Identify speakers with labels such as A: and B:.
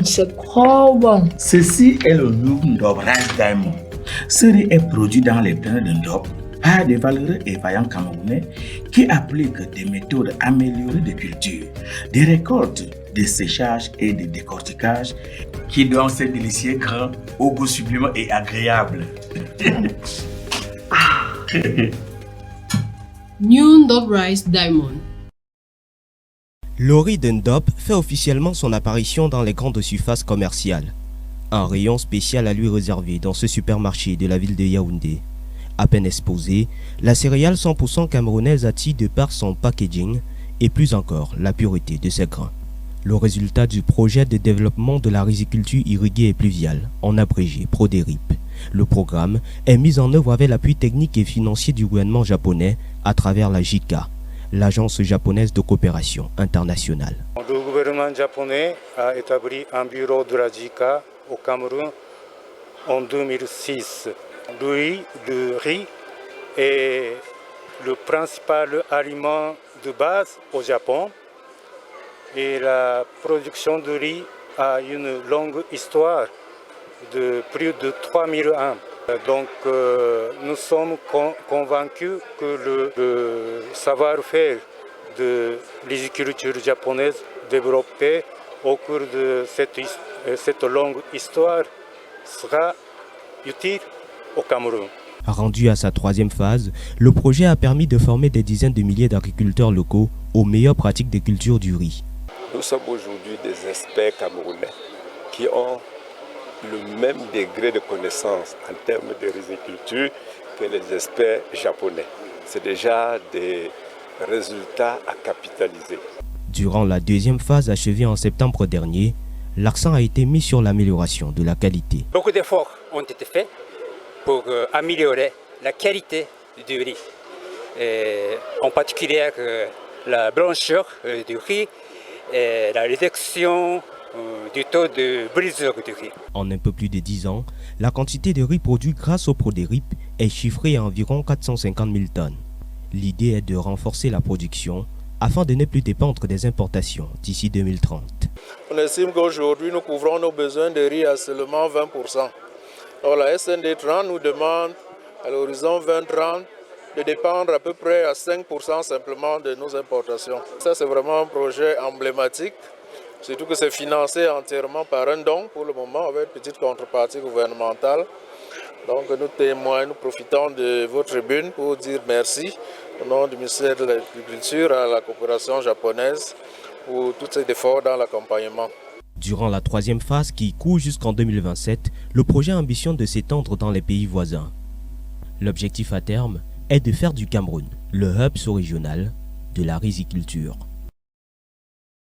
A: C'est trop bon.
B: Ceci est le nouveau Ndob Rice Diamond. Ce riz est produit dans les plaines de Ndob par des valeureux et vaillants Camerounais qui appliquent des méthodes améliorées de culture, des récoltes, des séchages et des décorticages qui donnent ces délicieux grains au goût sublime et agréable.
C: New Ndob Rice Diamond.
D: Le riz de Ndob fait officiellement son apparition dans les grandes surfaces commerciales. Un rayon spécial à lui réservé dans ce supermarché de la ville de Yaoundé. À peine exposée, la céréale 100% camerounaise attire de par son packaging et plus encore la pureté de ses grains. Le résultat du projet de développement de la riziculture irriguée et pluviale, en abrégé PRODERIP. Le programme est mis en œuvre avec l'appui technique et financier du gouvernement japonais à travers la JICA, l'Agence japonaise de coopération internationale.
E: Le gouvernement japonais a établi un bureau de la JICA au Cameroun en 2006. Le riz est le principal aliment de base au Japon et la production de riz a une longue histoire de plus de 3000 ans. Donc nous sommes convaincus que le savoir-faire de l'agriculture japonaise développée au cours de cette longue histoire sera utile au Cameroun.
D: Rendu à sa troisième phase, le projet a permis de former des dizaines de milliers d'agriculteurs locaux aux meilleures pratiques de culture du riz.
F: Nous sommes aujourd'hui des experts camerounais qui ont le même degré de connaissance en termes de riziculture que les experts japonais. C'est déjà des résultats à capitaliser. Durant la deuxième phase achevée en septembre dernier, l'accent a été mis sur l'amélioration de la qualité.
G: Beaucoup d'efforts ont été faits pour améliorer la qualité du riz, en particulier la blancheur du riz et la réduction du taux de brisure du riz.
D: En un peu plus de 10 ans, la quantité de riz produit grâce au PRODERIP est chiffrée à environ 450 000 tonnes. L'idée est de renforcer la production afin de ne plus dépendre des importations d'ici 2030.
H: On estime qu'aujourd'hui nous couvrons nos besoins de riz à seulement 20%. Alors la SND 30 nous demande à l'horizon 2030 de dépendre à peu près à 5% simplement de nos importations. Ça c'est vraiment un projet emblématique, surtout que c'est financé entièrement par un don pour le moment avec une petite contrepartie gouvernementale. Donc nous profitons de votre tribune pour dire merci au nom du ministère de l'Agriculture à la coopération japonaise pour tous ces efforts dans l'accompagnement.
D: Durant la troisième phase qui court jusqu'en 2027, le projet ambitionne de s'étendre dans les pays voisins. L'objectif à terme est de faire du Cameroun le hub sous-régional de la riziculture.